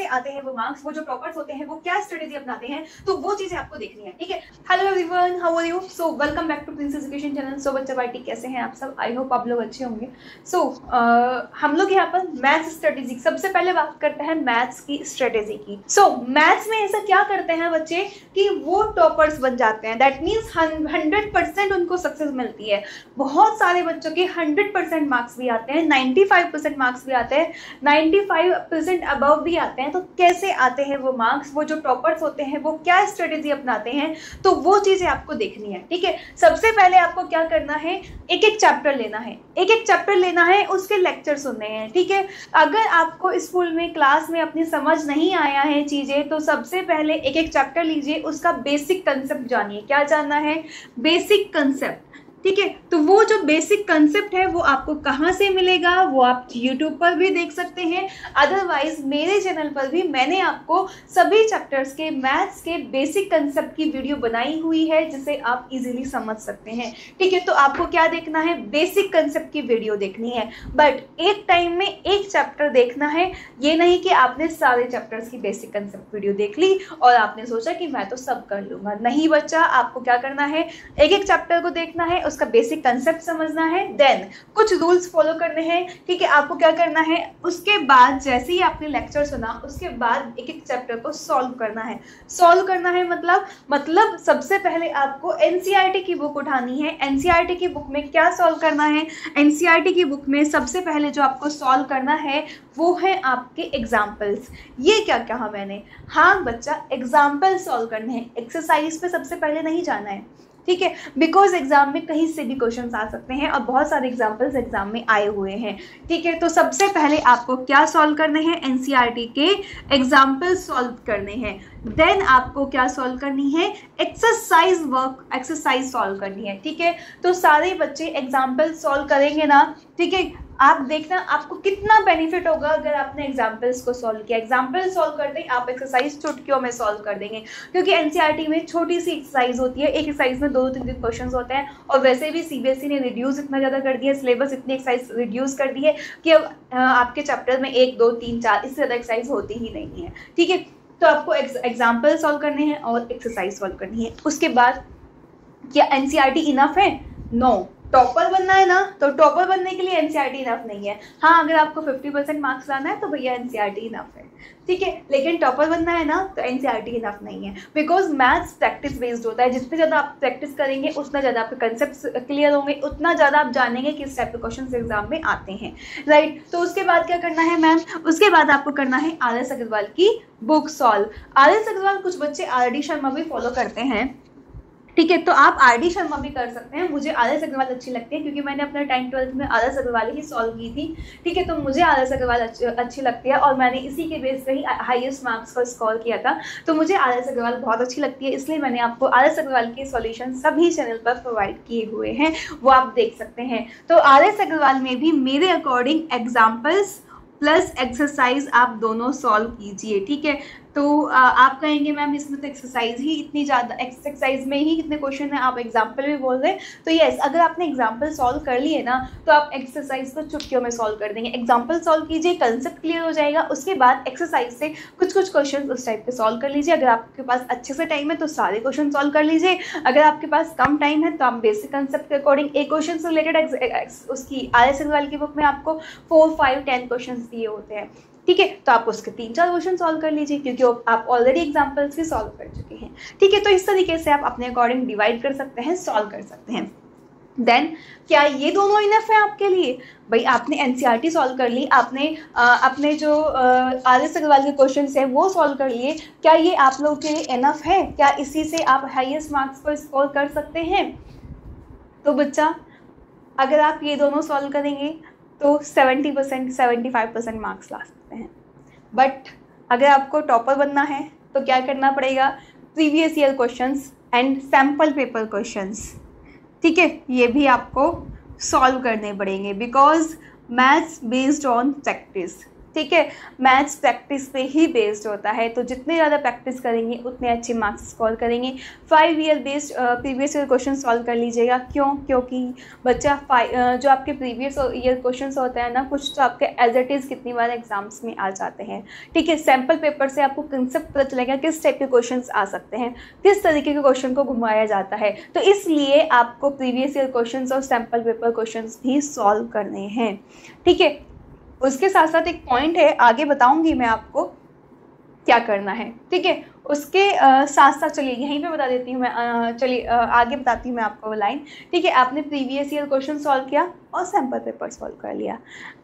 आते हैं वो मार्क्स, वो जो टॉपर्स होते हैं वो क्या स्ट्रेटेजी अपनाते हैं, तो वो चीजें आपको देखनी है, ठीक है। Hello everyone, how are you? So welcome back to Prince Education channel. So बच्चा पार्टी, कैसे हैं आप सब? आई होप आप लोग अच्छे होंगे। सो हम लोग यहाँ पर मैथ्स स्ट्रेटेजी, सबसे पहले बात करते हैं मैथ्स की स्ट्रेटेजी की। सो मैथ्स में ऐसा क्या करते हैं बच्चे कि वो टॉपर्स बन जाते हैं, दैट मीन्स 100% उनको सक्सेस मिलती है। बहुत सारे बच्चों के 100% मार्क्स भी आते हैं, 95% मार्क्स भी आते हैं, 95% अबव भी आते हैं। तो कैसे आते हैं वो मार्क्स, वो जो टॉपर्स होते हैं वो क्या स्ट्रेटेजी अपनाते हैं, तो वो चीजें आपको देखनी है, ठीक है। सबसे पहले आपको क्या करना है, एक एक चैप्टर लेना है, एक एक चैप्टर लेना है, उसके लेक्चर सुनने हैं, ठीक है। अगर आपको स्कूल में क्लास में अपनी समझ नहीं आया है चीजें, तो सबसे पहले एक एक चैप्टर लीजिए, उसका बेसिक कंसेप्ट जानिए। क्या जानना है? बेसिक कंसेप्ट, ठीक है। तो वो जो बेसिक कंसेप्ट है वो आपको कहाँ से मिलेगा, वो आप यूट्यूब पर भी देख सकते हैं, अदरवाइज मेरे चैनल पर भी मैंने आपको सभी चैप्टर्स के मैथ्स के बेसिक कंसेप्ट की वीडियो बनाई हुई है, जिसे आप इजीली समझ सकते हैं, ठीक है। तो आपको क्या देखना है? बेसिक कंसेप्ट की वीडियो देखनी है, बट एक टाइम में एक चैप्टर देखना है। ये नहीं कि आपने सारे चैप्टर्स की बेसिक कंसेप्ट वीडियो देख ली और आपने सोचा कि मैं तो सब कर लूंगा। नहीं बच्चा, आपको क्या करना है, एक एक चैप्टर को देखना है, उसका बेसिक कंसेप्ट समझना है, देन कुछ रूल्स फॉलो करने हैं, ठीक है। आपको क्या करना है, उसके बाद जैसे ही आपने लेक्चर सुना उसके बाद एक एक चैप्टर को सॉल्व करना है। सॉल्व करना है मतलब सबसे पहले आपको एनसीईआरटी की बुक उठानी है। एनसीईआरटी की बुक में क्या सॉल्व करना है? एनसीईआरटी की बुक में सबसे पहले जो आपको सॉल्व करना है वो है आपके एग्जाम्पल्स। ये क्या कहा मैंने? हाँ बच्चा, एग्जाम्पल सॉल्व करने हैं, एक्सरसाइज पे सबसे पहले नहीं जाना है, ठीक है। बिकॉज एग्जाम में कहीं से भी क्वेश्चंस आ सकते हैं और बहुत सारे एग्जाम्पल्स एग्जाम में आए हुए हैं, ठीक है। तो सबसे पहले आपको क्या सॉल्व करने हैं? एनसीईआरटी के एग्जाम्पल सॉल्व करने हैं। देन आपको क्या सॉल्व करनी है? एक्सरसाइज सॉल्व करनी है, ठीक है। तो सारे बच्चे एग्जाम्पल सॉल्व करेंगे ना, ठीक है। आप देखना आपको कितना बेनिफिट होगा अगर आपने एग्जाम्पल्स को सॉल्व किया। एग्जाम्पल सॉल्व करते ही आप एक्सरसाइज चुटकियों में सॉल्व कर देंगे, क्योंकि एनसीईआरटी में छोटी सी एक्सरसाइज होती है, एक एक्सरसाइज में 2-3 क्वेश्चंस होते हैं। और वैसे भी सीबीएसई ने रिड्यूस इतना ज़्यादा कर दिया, सिलेबस इतनी एक्सरसाइज रिड्यूस कर दी है कि अब आपके चैप्टर में 1, 2, 3, 4 इससे ज़्यादा एक्सरसाइज होती ही नहीं है, ठीक है। तो आपको एग्जाम्पल सॉल्व करने हैं और एक्सरसाइज सॉल्व करनी है। उसके बाद क्या एनसीईआरटी इनफ है? नो। टॉपर बनना है ना, तो टॉपर बनने के लिए एनसीईआरटी इनफ नहीं है। हाँ, अगर आपको 50% मार्क्स लाना है तो भैया एनसीईआरटी इनफ है, ठीक है। लेकिन टॉपर बनना है ना, तो एनसीईआरटी इनफ नहीं है। बिकॉज मैथ्स प्रैक्टिस बेस्ड होता है, जितने ज़्यादा आप प्रैक्टिस करेंगे उतना ज़्यादा आपके कंसेप्ट्स क्लियर होंगे, उतना ज़्यादा आप जानेंगे किस टाइप के क्वेश्चन एग्जाम में आते हैं, राइट। तो उसके बाद क्या करना है मैम? उसके बाद आपको करना है RS अग्रवाल की बुक सॉल्व। RS अग्रवाल कुछ बच्चे RD शर्मा भी फॉलो करते हैं, ठीक है। तो आप RD शर्मा भी कर सकते हैं। मुझे RS अग्रवाल अच्छी लगती है, क्योंकि मैंने अपने 10th 12th में RS अग्रवाल ही सॉल्व की थी, ठीक है। तो मुझे RS अग्रवाल अच्छी लगती है और मैंने इसी के बेस पे ही हाईएस्ट मार्क्स को स्कोर किया था। तो मुझे RS अग्रवाल बहुत अच्छी लगती है, इसलिए मैंने आपको RS अग्रवाल के सॉल्यूशन सभी चैनल पर प्रोवाइड किए हुए हैं, वो आप देख सकते हैं। तो RS अग्रवाल में भी मेरे अकॉर्डिंग एग्जाम्पल्स प्लस एक्सरसाइज आप दोनों सॉल्व कीजिए, ठीक है। तो आप कहेंगे मैम इसमें तो एक्सरसाइज ही इतनी ज़्यादा, एक्सरसाइज में ही कितने क्वेश्चन है, आप एग्जाम्पल भी बोल रहे हैं। तो यस, अगर आपने एग्जाम्पल सॉल्व कर लिए ना, तो आप एक्सरसाइज को चुटकियों में सॉल्व कर देंगे। एग्जाम्पल सॉल्व कीजिए, कंसेप्ट क्लियर हो जाएगा, उसके बाद एक्सरसाइज से कुछ क्वेश्चन उस टाइप के सॉल्व कर लीजिए। अगर आपके पास अच्छे से टाइम है तो सारे क्वेश्चन सॉल्व कर लीजिए। अगर आपके पास कम टाइम है तो आप बेसिक कंसेप्ट के अकॉर्डिंग एक क्वेश्चन से रिलेटेड उसकी RS अग्रवाल की बुक में आपको 4, 5, 10 क्वेश्चन दिए होते हैं, ठीक है। तो आप उसके 3-4 क्वेश्चन सॉल्व कर लीजिए, क्योंकि आप ऑलरेडी एग्जाम्पल्स भी सॉल्व कर चुके हैं, ठीक है। तो इस तरीके से आप अपने अकॉर्डिंग डिवाइड कर सकते हैं, सॉल्व कर सकते हैं। देन क्या ये दोनों इनफ है आपके लिए? भाई आपने एनसीईआरटी सॉल्व कर ली, आपने अपने जो RS अग्रवाल के क्वेश्चन है वो सॉल्व कर लिए, क्या ये आप लोगों के लिए इनफ है? क्या इसी से आप हाईएस्ट मार्क्स को स्कोर कर सकते हैं? तो बच्चा, अगर आप ये दोनों सॉल्व करेंगे तो 70%, 75% मार्क्स ला सकते हैं। बट अगर आपको टॉपर बनना है तो क्या करना पड़ेगा? Previous year questions and sample paper questions, ठीक है, ये भी आपको सॉल्व करने पड़ेंगे। Because maths based on practice, ठीक है। मैथ्स प्रैक्टिस पे ही बेस्ड होता है, तो जितने ज़्यादा प्रैक्टिस करेंगे उतने अच्छे मार्क्स स्कोर करेंगे। 5 year based previous year question solve कर लीजिएगा। क्यों? क्योंकि बच्चा जो आपके प्रीवियस ईयर क्वेश्चन होते हैं ना, कुछ तो आपके एज इट इज़ कितनी बार एग्जाम्स में आ जाते हैं। ठीक है, सैम्पल पेपर से आपको कंसेप्ट पता चलेगा किस टाइप के क्वेश्चन आ सकते हैं, किस तरीके के क्वेश्चन को घुमाया जाता है। तो इसलिए आपको प्रीवियस ईयर क्वेश्चन और सैम्पल पेपर क्वेश्चन भी सॉल्व करने हैं। ठीक है, उसके साथ साथ एक पॉइंट है, आगे बताऊंगी मैं आपको क्या करना है। ठीक है, उसके साथ साथ चलिए यहीं पे बता देती हूँ मैं, चलिए आगे बताती हूँ मैं आपको लाइन। ठीक है, आपने प्रीवियस ईयर क्वेश्चन सॉल्व किया और सैम्पल पेपर सॉल्व कर लिया।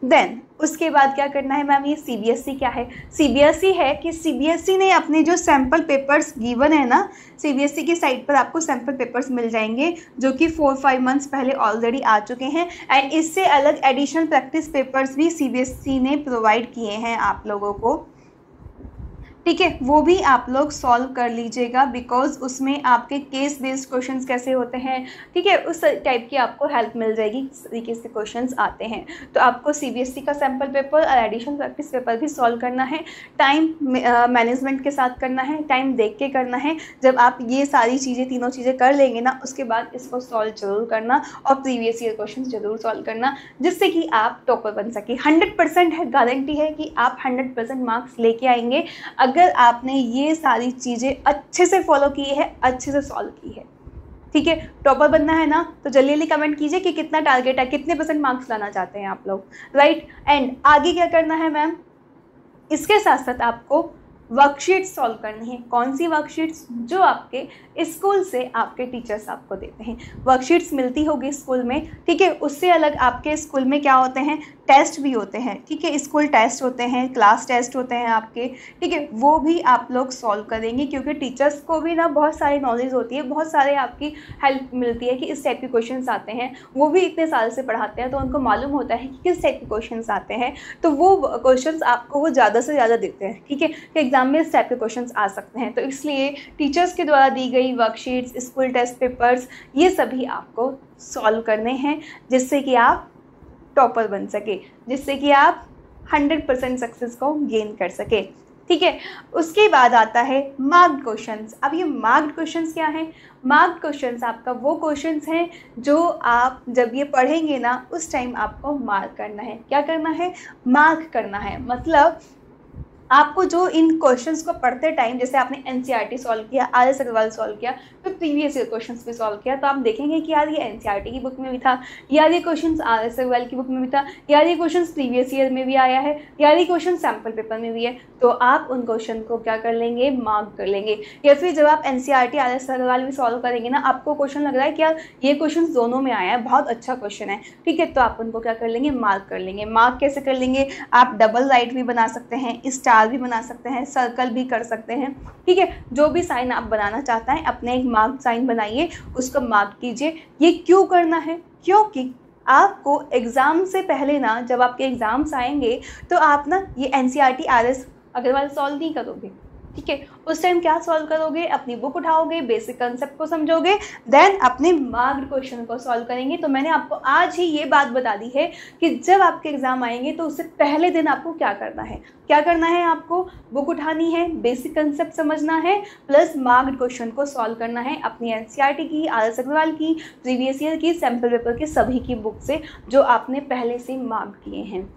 देन उसके बाद क्या करना है मैम, ये सीबीएसई क्या है? सीबीएसई है कि सीबीएसई ने अपने जो सैम्पल पेपर्स गिवन है ना, सीबीएसई की साइट पर आपको सैम्पल पेपर्स मिल जाएंगे जो कि 4-5 मंथ्स पहले ऑलरेडी आ चुके हैं। एंड इससे अलग एडिशनल प्रैक्टिस पेपर्स भी सीबीएसई ने प्रोवाइड किए हैं आप लोगों को। ठीक है, वो भी आप लोग सॉल्व कर लीजिएगा, बिकॉज उसमें आपके केस बेस्ड क्वेश्चंस कैसे होते हैं, ठीक है, उस टाइप की आपको हेल्प मिल जाएगी, किस तरीके से क्वेश्चंस आते हैं। तो आपको सीबीएसई का सैम्पल पेपर और एडिशनल प्रैक्टिस पेपर भी सॉल्व करना है। टाइम मैनेजमेंट के साथ करना है, टाइम देख के करना है। जब आप ये सारी चीज़ें, तीनों चीज़ें कर लेंगे ना, उसके बाद इसको सॉल्व जरूर करना और प्रीवियस ईयर क्वेश्चन जरूर सॉल्व करना, जिससे कि आप टॉपर बन सके। 100% है, गारंटी है कि आप 100% मार्क्स लेके आएंगे अगर आपने ये सारी चीज़ें अच्छे से फॉलो की है, अच्छे से सॉल्व की है। ठीक है, टॉपर बनना है ना, तो जल्दी जल्दी कमेंट कीजिए कि कितना टारगेट है, कितने % मार्क्स लाना चाहते हैं आप लोग, राइट। एंड आगे क्या करना है मैम, इसके साथ साथ आपको वर्कशीट्स सॉल्व करनी है। कौन सी वर्कशीट्स? जो आपके स्कूल से आपके टीचर्स आपको देते हैं। वर्कशीट्स मिलती होगी स्कूल में, ठीक है। उससे अलग आपके स्कूल में क्या होते हैं, टेस्ट भी होते हैं, ठीक है। स्कूल टेस्ट होते हैं, क्लास टेस्ट होते हैं आपके, ठीक है। वो भी आप लोग सॉल्व करेंगे, क्योंकि टीचर्स को भी ना बहुत सारी नॉलेज होती है, बहुत सारे आपकी हेल्प मिलती है कि इस टाइप के क्वेश्चंस आते हैं। वो भी इतने साल से पढ़ाते हैं, तो उनको मालूम होता है कि किस टाइप के क्वेश्चंस आते हैं, तो वो क्वेश्चंस आपको वो ज़्यादा से ज़्यादा देते हैं, ठीक है, कि एग्जाम में इस टाइप के क्वेश्चंस आ सकते हैं। तो इसलिए टीचर्स के द्वारा दी गई वर्कशीट्स, स्कूल टेस्ट पेपर्स, ये सभी आपको सॉल्व करने हैं, जिससे कि आप टॉपर बन सके, जिससे कि आप 100% सक्सेस को गेन कर सके। ठीक है, उसके बाद आता है मार्क्ड क्वेश्चंस। अब ये मार्क्ड क्वेश्चंस क्या हैं? मार्क्ड क्वेश्चंस आपका वो क्वेश्चंस हैं जो आप जब ये पढ़ेंगे ना, उस टाइम आपको मार्क करना है। क्या करना है? मार्क करना है। मतलब आपको जो इन क्वेश्चंस को पढ़ते टाइम, जैसे आपने एनसीईआरटी सॉल्व किया, आर.एस. अग्रवाल सॉल्व किया, फिर प्रीवियस ईयर क्वेश्चंस भी सॉल्व किया, तो आप देखेंगे कि यार ये एनसीईआरटी की बुक में भी था, यार ये क्वेश्चंस आर.एस. अग्रवाल की बुक में भी था, यार ये क्वेश्चंस प्रीवियस ईयर में भी आया है, यार ये क्वेश्चन सैम्पल पेपर में भी है। तो आप उन क्वेश्चन को क्या कर लेंगे? मार्क कर लेंगे। या फिर जब आप एनसीईआरटी, आर.एस. अग्रवाल भी सॉल्व करेंगे ना, आपको क्वेश्चन लग रहा है कि यार ये क्वेश्चन दोनों में आया है, बहुत अच्छा क्वेश्चन है, ठीक है, तो आप उनको क्या कर लेंगे? मार्क कर लेंगे। मार्क कैसे कर लेंगे? आप डबल राइट भी बना सकते हैं, स्टार भी बना सकते हैं, सर्कल भी कर सकते हैं, ठीक है। जो भी साइन आप बनाना चाहता है, अपने एक मार्क साइन बनाइए, उसको मार्क कीजिए। ये क्यों करना है? क्योंकि आपको एग्जाम से पहले ना, जब आपके एग्जाम्स आएंगे, तो आप ना ये एनसीईआरटी, आर.एस. अग्रवाल सॉल्व नहीं करोगे, ठीक है। उस टाइम क्या सॉल्व करोगे? अपनी बुक उठाओगे, बेसिक कंसेप्ट को समझोगे, देन अपने मार्क्ड क्वेश्चन को सॉल्व करेंगे। तो मैंने आपको आज ही ये बात बता दी है कि जब आपके एग्जाम आएंगे तो उससे पहले दिन आपको क्या करना है। क्या करना है? आपको बुक उठानी है, बेसिक कंसेप्ट समझना है, प्लस मार्क्ड क्वेश्चन को सॉल्व करना है अपनी एनसीईआरटी की, आर.एस. अग्रवाल की, प्रीवियस ईयर की, सैम्पल पेपर की, सभी की बुक से जो आपने पहले से मार्क किए हैं।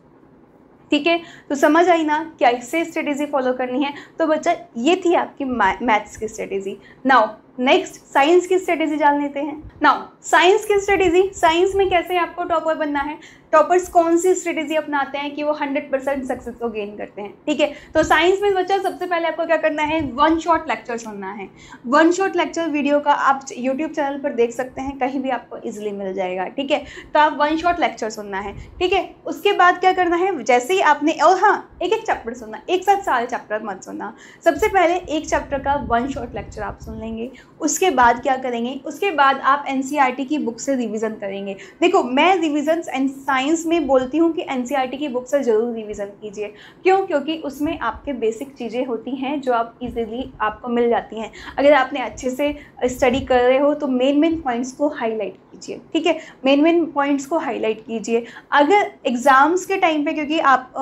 ठीक है, तो समझ आई ना कैसे स्ट्रेटेजी फॉलो करनी है। तो बच्चा ये थी आपकी मैथ्स की स्ट्रेटेजी। नाउ नेक्स्ट साइंस की स्ट्रेटेजी जान लेते हैं। नाउ साइंस की स्ट्रेटेजी, साइंस में कैसे आपको टॉपर बनना है, टॉपर्स कौन सी स्ट्रेटेजी अपनाते हैं कि वो 100% सक्सेस को गेन करते हैं। ठीक है, तो साइंस में बच्चा सबसे पहले आपको क्या करना है? वन शॉट लेक्चर सुनना है। वन शॉट लेक्चर वीडियो का आप यूट्यूब चैनल पर देख सकते हैं, कहीं भी आपको इजीली मिल जाएगा, ठीक है। तो आप वन शॉट लेक्चर सुनना है, ठीक है। उसके बाद क्या करना है? जैसे ही आपने, और हाँ, एक एक चैप्टर सुनना, एक साथ सारे चैप्टर मत सुनना। सबसे पहले एक चैप्टर का वन शॉट लेक्चर आप सुन लेंगे। उसके बाद क्या करेंगे? उसके बाद आप एनसीईआरटी की बुक से रिवीजन करेंगे। देखो, मैं रिवीजन साइंस में बोलती हूँ कि एनसीईआरटी की बुक से जरूर रिवीजन कीजिए। क्यों? क्योंकि उसमें आपके बेसिक चीज़ें होती हैं जो आप इजीली आपको मिल जाती हैं। अगर आपने अच्छे से स्टडी कर रहे हो तो मेन पॉइंट्स को हाईलाइट कीजिए। कीजिए, ठीक है, मेन पॉइंट्स को हाईलाइट कीजिए अगर एग्जाम्स के टाइम पे, क्योंकि आप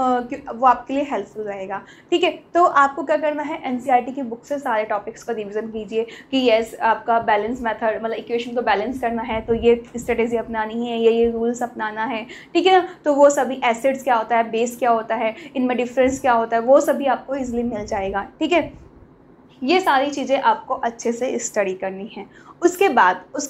वो आपके लिए हेल्पफुल रहेगा, ठीक है। तो आपको क्या करना है, एनसीईआरटी की बुक से सारे टॉपिक्स का रिवीजन कीजिए कि यस आपका बैलेंस मेथड मतलब इक्वेशन को बैलेंस करना है तो ये स्ट्रेटेजी अपनानी है, ये रूल्स अपनाना है, ठीक है ना। तो वो सभी एसिड्स क्या होता है, बेस क्या होता है, इनमें डिफरेंस क्या होता है, वो सभी आपको इजीली मिल जाएगा, ठीक है। ये सारी चीज़ें आपको अच्छे से स्टडी करनी है। उसके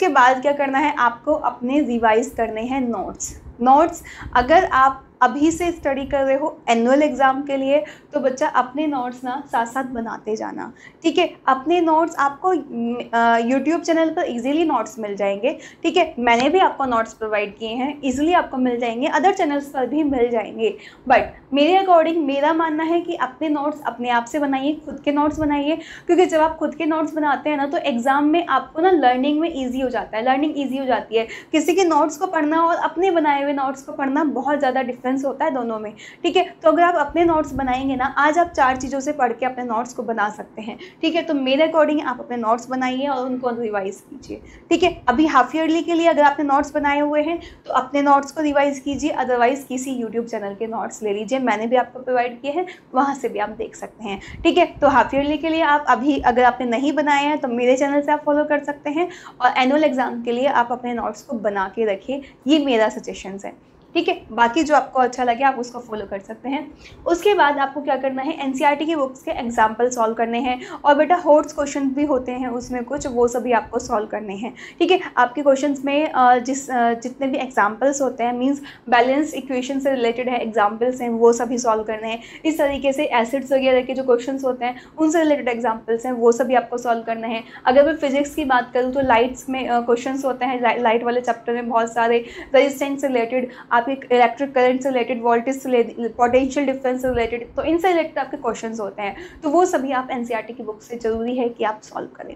बाद क्या करना है, आपको अपने रिवाइज करने हैं नोट्स। अगर आप अभी से स्टडी कर रहे हो एनुअल एग्ज़ाम के लिए तो बच्चा अपने नोट्स ना साथ साथ बनाते जाना, ठीक है। अपने नोट्स आपको यूट्यूब चैनल पर इजीली नोट्स मिल जाएंगे, ठीक है। मैंने भी आपको नोट्स प्रोवाइड किए हैं, इजीली आपको मिल जाएंगे, अदर चैनल्स पर भी मिल जाएंगे। बट मेरे अकॉर्डिंग मेरा मानना है कि अपने नोट्स अपने आप से बनाइए, खुद के नोट्स बनाइए, क्योंकि जब आप खुद के नोट्स बनाते हैं ना तो एग्ज़ाम में आपको ना लर्निंग में ईजी हो जाता है, लर्निंग ईजी हो जाती है। किसी के नोट्स को पढ़ना और अपने बनाए हुए नोट्स को पढ़ना बहुत ज़्यादा डिफरेंस होता है दोनों में, ठीक है। तो अगर आप अपने नोट्स बनाएंगे ना, आज आप 4 चीज़ों से पढ़ के अपने नोट्स को बना सकते हैं, ठीक है। तो मेरे अकॉर्डिंग आप अपने नोट्स बनाइए और उनको रिवाइज कीजिए, ठीक है। अभी हाफ ईयरली के लिए अगर आपने नोट्स बनाए हुए हैं तो अपने नोट्स को रिवाइज कीजिए, अदरवाइज किसी यूट्यूब चैनल के नोट्स ले लीजिए, मैंने भी आपको प्रोवाइड किए हैं, वहाँ से भी आप देख सकते हैं, ठीक है। तो हाफ ईयरली के लिए आप अभी अगर आपने नहीं बनाए हैं तो मेरे चैनल से आप फॉलो कर सकते हैं, और एनुअल एग्जाम के लिए आप अपने नोट्स को बना के रखिए, ये मेरा सजेशन है, ठीक है। बाकी जो आपको अच्छा लगे आप उसको फॉलो कर सकते हैं। उसके बाद आपको क्या करना है, एनसीईआरटी की बुक्स के एग्जाम्पल सॉल्व करने हैं, और बेटा होट्स क्वेश्चन भी होते हैं उसमें कुछ, वो सभी आपको सॉल्व करने हैं, ठीक है। आपके क्वेश्चंस में जितने भी एग्जाम्पल्स होते हैं, मींस बैलेंस इक्वेशन से रिलेटेड है एग्जाम्पल्स हैं, वो सभी सॉल्व करने हैं। इस तरीके से एसिड्स वगैरह के जो क्वेश्चन होते हैं उनसे रिलेटेड एग्जाम्पल्स हैं, वो सभी आपको सॉल्व करने हैं। अगर मैं फिजिक्स की बात करूँ तो लाइट्स में क्वेश्चन होते हैं, लाइट वाले चैप्टर में बहुत सारे रेजिस्टेंस से रिलेटेड, आपके इलेक्ट्रिक करंट से रिलेटेड, वोल्टेज से रिलेटेड, पोटेंशियल डिफरेंस से रिलेटेड, तो इनसे रिलेटेड आपके क्वेश्चंस होते हैं, तो वो सभी आप एनसीईआरटी की बुक से जरूरी है कि आप सॉल्व करें,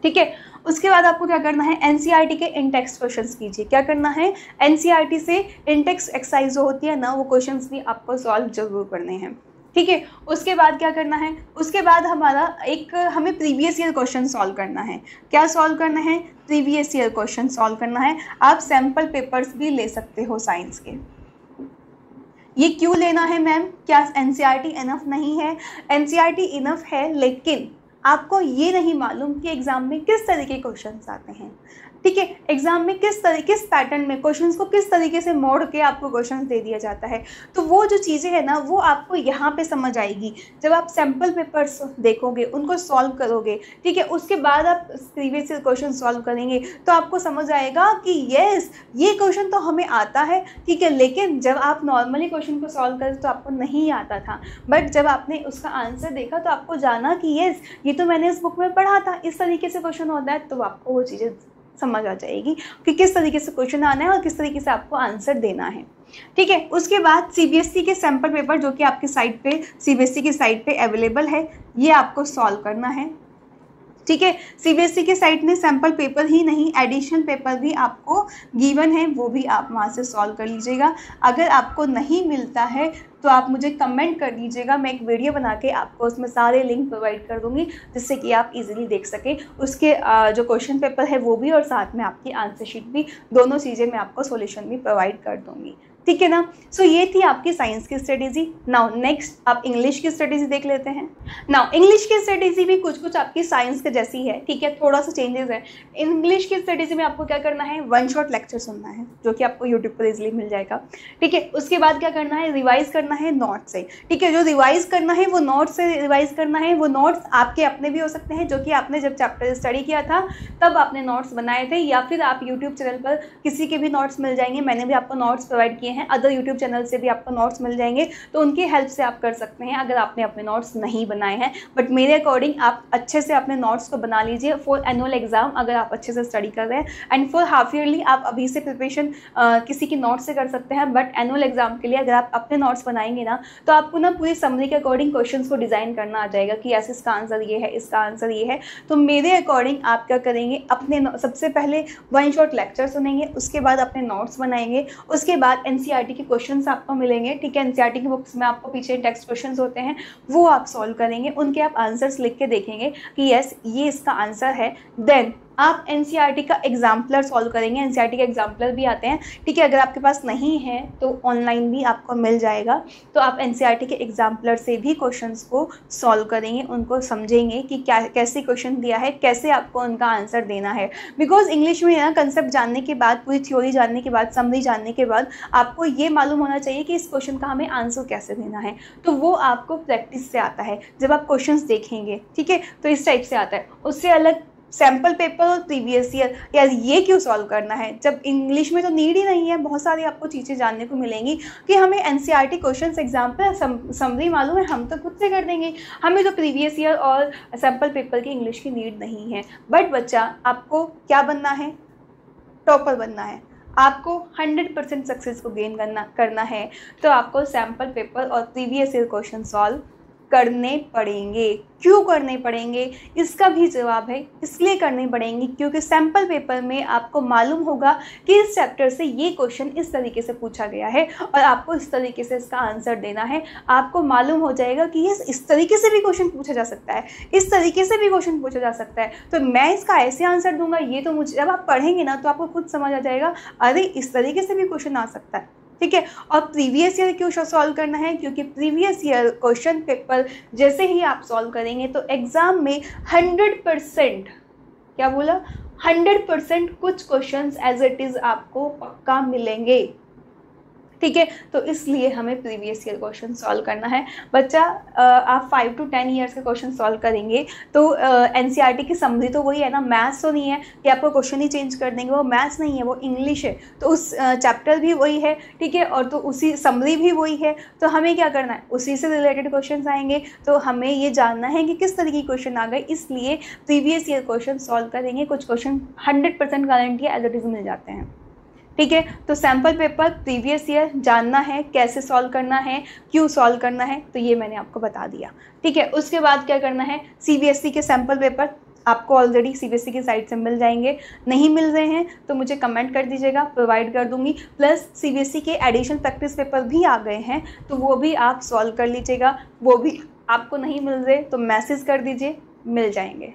ठीक है। उसके बाद आपको क्या करना है, एनसीईआरटी के इन टेक्स्ट क्वेश्चंस कीजिए। क्या करना है, एनसीईआरटी से इन टेक्स्ट एक्सरसाइज जो होती है ना, वो क्वेश्चंस भी आपको सॉल्व जरूर करने हैं, ठीक है। उसके बाद क्या करना है, उसके बाद हमें प्रीवियस ईयर क्वेश्चन सॉल्व करना है। क्या सॉल्व करना है, प्रीवियस ईयर क्वेश्चन सॉल्व करना है। आप सैम्पल पेपर्स भी ले सकते हो साइंस के। ये क्यों लेना है मैम, क्या एनसीईआरटी इनफ नहीं है? एनसीईआरटी इनफ है, लेकिन आपको ये नहीं मालूम कि एग्जाम में किस तरह के क्वेश्चंस आते हैं, ठीक है। एग्जाम में किस पैटर्न में क्वेश्चंस को किस तरीके से मोड़ के आपको क्वेश्चंस दे दिया जाता है, तो वो जो चीज़ें हैं ना वो आपको यहाँ पे समझ आएगी जब आप सैम्पल पेपर्स देखोगे, उनको सॉल्व करोगे, ठीक है। उसके बाद आप प्रीवियस क्वेश्चन सॉल्व करेंगे तो आपको समझ आएगा कि यस ये क्वेश्चन तो हमें आता है, ठीक है, लेकिन जब आप नॉर्मली क्वेश्चन को सॉल्व करते तो आपको नहीं आता था, बट जब आपने उसका आंसर देखा तो आपको जाना कि यस ये तो मैंने इस बुक में पढ़ा था, इस तरीके से क्वेश्चन होता है, तो आपको वो चीज़ें समझ आ जाएगी कि किस तरीके से क्वेश्चन आना है और किस तरीके से आपको आंसर देना है, ठीक है। उसके बाद सीबीएसई के सैम्पल पेपर जो कि आपकी साइट पे सीबीएसई की साइट पे अवेलेबल है, ये आपको सॉल्व करना है, ठीक है। सीबीएसई के साइट में सैम्पल पेपर ही नहीं एडिशनल पेपर भी आपको गिवन है, वो भी आप वहाँ से सॉल्व कर लीजिएगा। अगर आपको नहीं मिलता है तो आप मुझे कमेंट कर दीजिएगा, मैं एक वीडियो बना के आपको उसमें सारे लिंक प्रोवाइड कर दूंगी जिससे कि आप इजीली देख सकें उसके जो क्वेश्चन पेपर है वो भी, और साथ में आपकी आंसर शीट भी, दोनों चीज़ें मैं आपको सॉल्यूशन भी प्रोवाइड कर दूंगी, ठीक है ना। सो ये थी आपकी साइंस की स्ट्रेटेजी। नाउ नेक्स्ट आप इंग्लिश की स्ट्रेटेजी देख लेते हैं। नाउ इंग्लिश की स्ट्रेटेजी भी कुछ आपकी साइंस के जैसी है, ठीक है, थोड़ा सा चेंजेस है। इंग्लिश की स्ट्रेटेजी में आपको क्या करना है, 1 शॉट लेक्चर सुनना है जो कि आपको यूट्यूब पर इजीली मिल जाएगा, ठीक है। उसके बाद क्या करना है, रिवाइज करना है नोट से, ठीक है। जो रिवाइज करना है वो नोट से रिवाइज करना है। वो नोट्स आपके अपने भी हो सकते हैं जो कि आपने जब चैप्टर स्टडी किया था तब आपने नोट्स बनाए थे, या फिर आप यूट्यूब चैनल पर किसी के भी नोट्स मिल जाएंगे, मैंने भी आपको नोट्स प्रोवाइड किए हैं, अदर यूट्यूब चैनल से भी आपको नोट्स मिल जाएंगे, तो उनकी हेल्प से आप कर सकते हैं अगर आपने अपने नोट्स नहीं बनाए हैं। बट मेरे अकॉर्डिंग आप अच्छे से अपने नोट्स को बना लीजिए फॉर एनुअल एग्जाम अगर आप अच्छे से स्टडी कर रहे हैं, एंड फॉर हाफ ईयरली आप अभी से प्रिपरेशन किसी की नोट्स से कर सकते हैं, बट एनुअल एग्जाम के लिए अगर आप अपने नोट्स बनाएंगे ना तो आपको ना पूरी समरी के अकॉर्डिंग क्वेश्चंस को डिज़ाइन करना आ जाएगा कि ऐसे इसका आंसर ये है, इसका आंसर ये है। तो मेरे अकॉर्डिंग आप क्या करेंगे, अपने सबसे पहले 1 शॉट लेक्चर सुनेंगे, उसके बाद अपने नोट्स बनाएंगे, उसके बाद एनसीईआरटी के क्वेश्चंस आपको मिलेंगे, ठीक है। एनसीईआरटी की बुक्स में आपको पीछे टेक्स्ट क्वेश्चंस होते हैं, वो आप सॉल्व करेंगे, उनके आप आंसर्स लिख के देखेंगे कि यस ये इसका आंसर है। देन आप एनसीईआरटी का एग्जाम्पलर सॉल्व करेंगे। एनसीईआरटी के एग्जाम्पलर भी आते हैं, ठीक है, अगर आपके पास नहीं है तो ऑनलाइन भी आपको मिल जाएगा। तो आप एनसीईआरटी के एग्जाम्पलर से भी क्वेश्चंस को सॉल्व करेंगे, उनको समझेंगे कि क्या कैसे क्वेश्चन दिया है, कैसे आपको उनका आंसर देना है। बिकॉज इंग्लिश में ना कंसेप्ट जानने के बाद, पूरी थ्योरी जानने के बाद, समरी जानने के बाद आपको ये मालूम होना चाहिए कि इस क्वेश्चन का हमें आंसर कैसे देना है। तो वो आपको प्रैक्टिस से आता है, जब आप क्वेश्चंस देखेंगे, ठीक है, तो इस टाइप से आता है। उससे अलग सैम्पल पेपर और प्रीवियस ईयर, यार ये क्यों सॉल्व करना है, जब इंग्लिश में तो नीड ही नहीं है। बहुत सारी आपको चीज़ें जानने को मिलेंगी कि हमें एनसीईआरटी क्वेश्चन एग्जाम्पल समरी मालूम है, हम तो खुद से कर देंगे, हमें तो प्रीवियस ईयर और सैम्पल पेपर की इंग्लिश की नीड नहीं है। बट बच्चा, आपको क्या बनना है, टॉपर बनना है, आपको 100% सक्सेस को गेन करना है, तो आपको सैम्पल पेपर और प्रीवियस ईयर क्वेश्चन सॉल्व करने पड़ेंगे। क्यों करने पड़ेंगे, इसका भी जवाब है, इसलिए करने पड़ेंगे क्योंकि सैम्पल पेपर में आपको मालूम होगा कि इस चैप्टर से ये क्वेश्चन इस तरीके से पूछा गया है और आपको इस तरीके से इसका आंसर देना है। आपको मालूम हो जाएगा कि ये इस तरीके से भी क्वेश्चन पूछा जा सकता है, इस तरीके से भी क्वेश्चन पूछा जा सकता है, तो मैं इसका ऐसे आंसर दूंगा। ये तो मुझे, जब आप पढ़ेंगे ना तो आपको खुद समझ आ जाएगा, अरे इस तरीके से भी क्वेश्चन आ सकता है, ठीक है। और प्रीवियस ईयर क्यों सॉल्व करना है, क्योंकि प्रीवियस ईयर क्वेश्चन पेपर जैसे ही आप सॉल्व करेंगे तो एग्जाम में 100%, क्या बोला, 100% कुछ क्वेश्चंस एज इट इज आपको पक्का मिलेंगे, ठीक है। तो इसलिए हमें प्रीवियस ईयर क्वेश्चन सॉल्व करना है। बच्चा, आप 5 to 10 ईयर्स के क्वेश्चन सॉल्व करेंगे तो एनसीईआरटी की समरी तो वही है ना, मैथ्स तो नहीं है कि आपको क्वेश्चन ही चेंज कर देंगे, वो मैथ्स नहीं है, वो इंग्लिश है। तो उस चैप्टर भी वही है, ठीक है, और तो उसी समरी भी वही है। तो हमें क्या करना है, उसी से रिलेटेड क्वेश्चन आएंगे, तो हमें ये जानना है कि किस तरीके के क्वेश्चन आ गए, इसलिए प्रीवियस ईयर क्वेश्चन सॉल्व करेंगे। कुछ question 100% guarantee as it is मिल जाते हैं, ठीक है। तो सैम्पल पेपर प्रीवियस ईयर जानना है, कैसे सॉल्व करना है, क्यों सॉल्व करना है, तो ये मैंने आपको बता दिया, ठीक है। उसके बाद क्या करना है, सीबीएसई के सैम्पल पेपर आपको ऑलरेडी सीबीएसई की साइट से मिल जाएंगे, नहीं मिल रहे हैं तो मुझे कमेंट कर दीजिएगा, प्रोवाइड कर दूंगी। प्लस सीबीएसई के एडिशनल प्रैक्टिस पेपर भी आ गए हैं, तो वो भी आप सॉल्व कर लीजिएगा। वो भी आपको नहीं मिल रहे तो मैसेज कर दीजिए, मिल जाएंगे,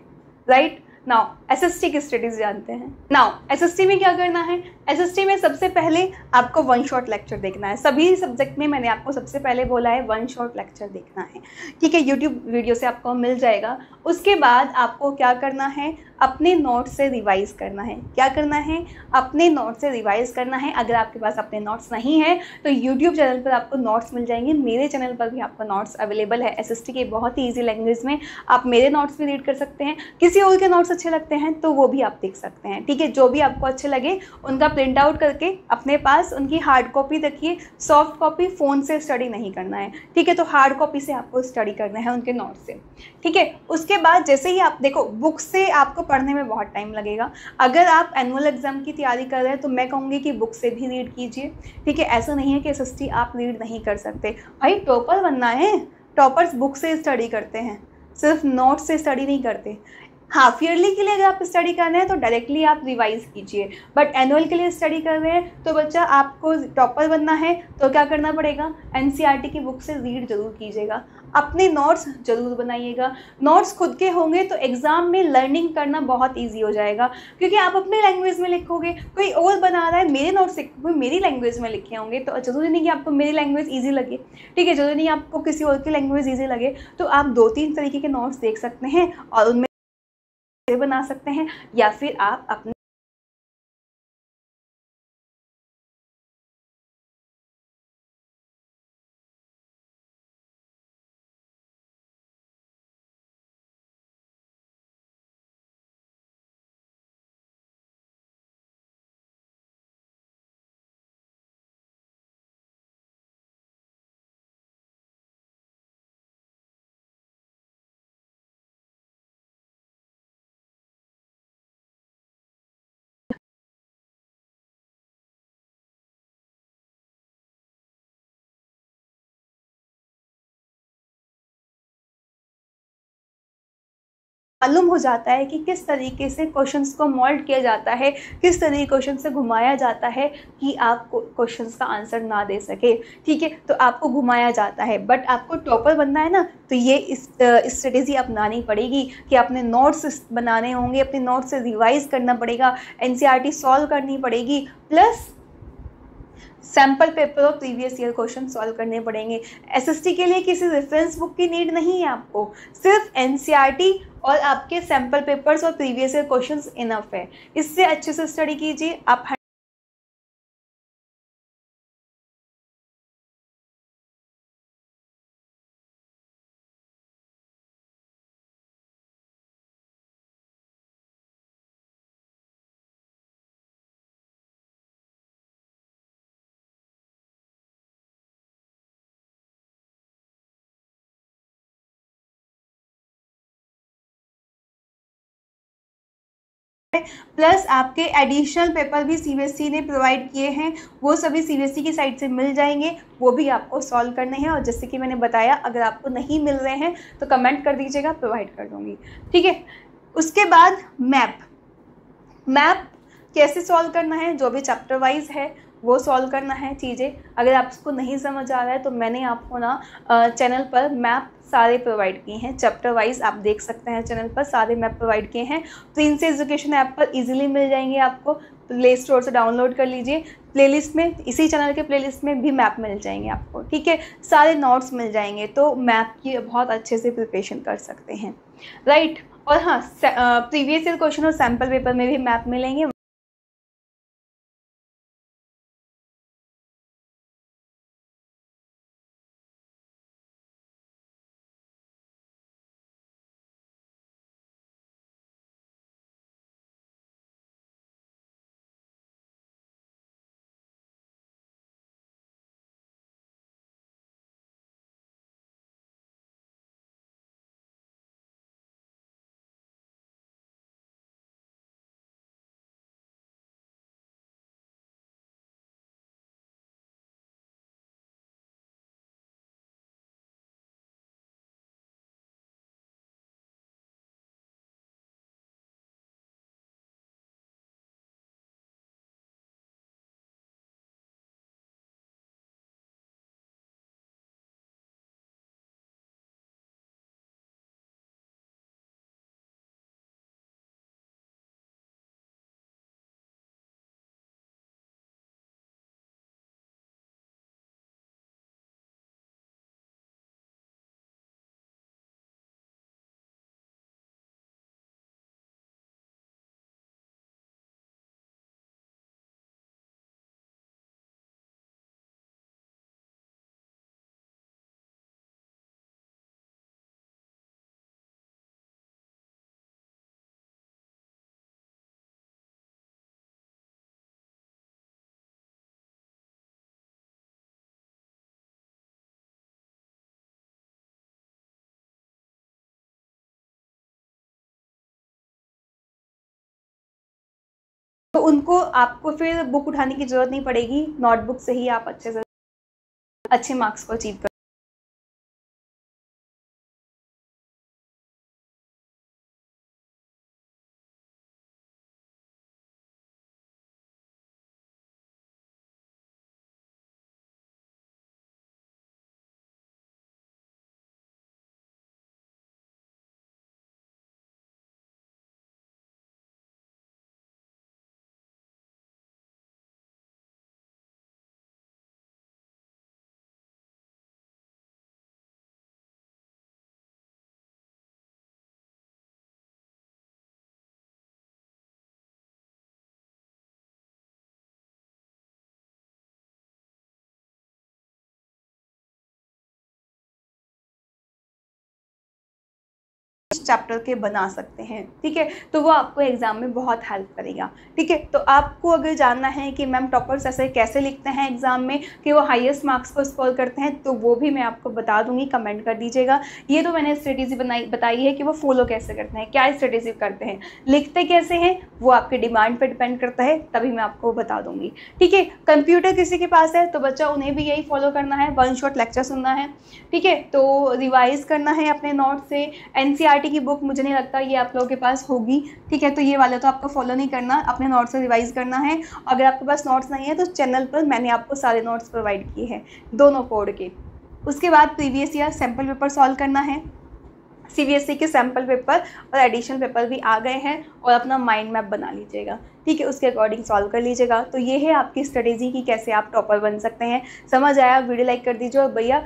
राइट। नाउ एसएसटी की स्टडीज जानते हैं। नाउ एसएसटी में क्या करना है, एसएसटी में सबसे पहले आपको वन शॉट लेक्चर देखना है। सभी सब्जेक्ट में मैंने आपको सबसे पहले बोला है वन शॉट लेक्चर देखना है, ठीक है, यूट्यूब वीडियो से आपको मिल जाएगा। उसके बाद आपको क्या करना है, अपने नोट्स से रिवाइज करना है। क्या करना है, अपने नोट्स से रिवाइज करना है। अगर आपके पास अपने नोट्स नहीं है तो यूट्यूब चैनल पर आपको नोट्स मिल जाएंगे, मेरे चैनल पर भी आपको नोट्स अवेलेबल है एसएसटी के बहुत ही ईजी लैंग्वेज में। आप मेरे नोट्स भी रीड कर सकते हैं, किसी और के नोट्स अच्छे लगते हैं तो वो भी आप देख सकते हैं, ठीक है। जो भी आपको अच्छे लगे उनका प्रिंट आउट करके अपने पास उनकी हार्ड कॉपी रखिए। सॉफ्ट कॉपी फ़ोन से स्टडी नहीं करना है, ठीक है, तो हार्ड कॉपी से आपको स्टडी करना है उनके नोट्स से, ठीक है। उसके बाद जैसे ही आप देखो, बुक से आपको पढ़ने में बहुत टाइम लगेगा। अगर आप एनुअल एग्जाम की तैयारी कर रहे हैं तो मैं कहूँगी कि बुक से भी रीड कीजिए, ठीक है। ऐसा नहीं है कि एसएसटी आप रीड नहीं कर सकते, भाई टॉपर बनना है, टॉपर्स बुक से स्टडी करते हैं, सिर्फ नोट्स से स्टडी नहीं करते। हाफ ईयरली के लिए अगर आप स्टडी कर रहे हैं तो डायरेक्टली आप रिवाइज कीजिए, बट एनुअल के लिए स्टडी कर रहे हैं तो बच्चा आपको टॉपर बनना है तो क्या करना पड़ेगा, एनसीईआरटी की बुक से रीड जरूर कीजिएगा, अपने नोट्स जरूर बनाइएगा। नोट्स खुद के होंगे तो एग्जाम में लर्निंग करना बहुत ईजी हो जाएगा, क्योंकि आप अपने लैंग्वेज में लिखोगे, कोई और बना रहा है मेरे नोट्स कोई मेरी लैंग्वेज में लिखे होंगे, तो जरूरी नहीं कि आपको मेरी लैंग्वेज ईजी लगे, ठीक है, जरूरी नहीं आपको किसी और की लैंग्वेज ईजी लगे। तो आप 2-3 तरीके के नोट्स देख सकते हैं और उनमें बना सकते हैं, या फिर आप अपने मालूम हो जाता है कि किस तरीके से क्वेश्चंस को मोल्ड किया जाता है, किस तरीके क्वेश्चन से घुमाया जाता है कि आप क्वेश्चंस का आंसर ना दे सके। ठीक है, तो आपको घुमाया जाता है, बट आपको टॉपर बनना है ना, तो ये इस स्ट्रेटेजी अपनानी पड़ेगी कि अपने नोट्स बनाने होंगे, अपने नोट्स से रिवाइज करना पड़ेगा, एनसीईआरटी सॉल्व करनी पड़ेगी, प्लस सैम्पल पेपर और प्रीवियस ईयर क्वेश्चन सॉल्व करने पड़ेंगे। एसएसटी के लिए किसी रेफरेंस बुक की नीड नहीं है आपको, सिर्फ एनसीईआरटी और आपके सैम्पल पेपर्स और प्रीवियस ईयर क्वेश्चंस इनफ है। इससे अच्छे से स्टडी कीजिए आप। प्लस आपके एडिशनल पेपर भी सीबीएसई ने प्रोवाइड किए हैं, वो सभी सीबीएसई की साइट से मिल जाएंगे, वो भी आपको सॉल्व करने हैं। और जैसे कि मैंने बताया, अगर आपको नहीं मिल रहे हैं तो कमेंट कर दीजिएगा, प्रोवाइड कर दूंगी। ठीक है, उसके बाद मैप कैसे सॉल्व करना है, जो भी चैप्टर वाइज है वो सॉल्व करना है चीज़ें। अगर आपको नहीं समझ आ रहा है तो मैंने आपको ना चैनल पर मैप सारे प्रोवाइड किए हैं, चैप्टर वाइज आप देख सकते हैं, चैनल पर सारे मैप प्रोवाइड किए हैं। प्रिंस एजुकेशन ऐप पर इजीली मिल जाएंगे, आपको प्ले स्टोर से डाउनलोड कर लीजिए। प्लेलिस्ट में, इसी चैनल के प्लेलिस्ट में भी मैप मिल जाएंगे आपको। ठीक है, सारे नोट्स मिल जाएंगे, तो मैप की बहुत अच्छे से प्रिपरेशन कर सकते हैं, राइट। और हाँ, प्रीवियस ईयर क्वेश्चन और सैम्पल पेपर में भी मैप मिलेंगे। तो उनको आपको फिर बुक उठाने की जरूरत नहीं पड़ेगी, नोटबुक से ही आप अच्छे से अच्छे मार्क्स को अचीव कर। चैप्टर के बना सकते हैं। ठीक है, तो वो आपको एग्जाम में बहुत हेल्प करेगा। ठीक है, तो आपको अगर जानना है कि मैम टॉपर्स ऐसे कैसे लिखते हैं एग्जाम में कि वो हाईएस्ट मार्क्स को स्कोर करते हैं, तो वो भी मैं आपको बता दूंगी, कमेंट कर दीजिएगा। ये तो मैंने स्ट्रेटेजी बताई है कि वो फॉलो कैसे करते हैं, क्या स्ट्रेटेजी करते हैं, लिखते कैसे हैं, वो आपके डिमांड पर डिपेंड करता है, तभी मैं आपको बता दूंगी। ठीक है, कंप्यूटर किसी के पास है तो बच्चा उन्हें भी यही फॉलो करना है, वन शॉट लेक्चर सुनना है। ठीक है, तो रिवाइज करना है अपने नोट से, एनसीईआरटी NCERT की बुक मुझे नहीं लगता ये आप लोगों के पास होगी, ठीक है। तो ये वाला तो आपको फॉलो नहीं करना, अपने नोट्स से रिवाइज़ करना है। अगर आपके पास नोट्स नहीं है तो चैनल पर मैंने आपको सारे नोट्स प्रोवाइड किए हैं दोनों कोड के। उसके बाद previous year sample paper solve करना है। CBSE के सैम्पल पेपर और एडिशनल पेपर भी आ गए हैं और अपना माइंड मैप बना लीजिएगा, ठीक है, उसके अकॉर्डिंग सॉल्व कर लीजिएगा। तो ये है आपकी स्ट्रेटेजी कि कैसे आप टॉपर बन सकते हैं। समझ आया? वीडियो लाइक कर दीजिए और भैया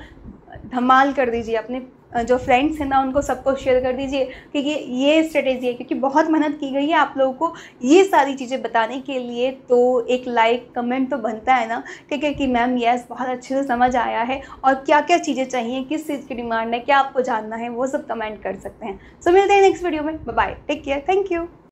धमाल कर दीजिए, अपने जो फ्रेंड्स हैं ना उनको सबको शेयर कर दीजिए, क्योंकि ये स्ट्रेटेजी है, क्योंकि बहुत मेहनत की गई है आप लोगों को ये सारी चीज़ें बताने के लिए। तो एक लाइक कमेंट तो बनता है ना, ठीक है, कि मैम यस बहुत अच्छे से समझ आया है और क्या क्या चीज़ें चाहिए, किस चीज़ की डिमांड है, क्या आपको जानना है, वो सब कमेंट कर सकते हैं। सो मिलते हैं नेक्स्ट वीडियो में। Bye bye, take care, thank you.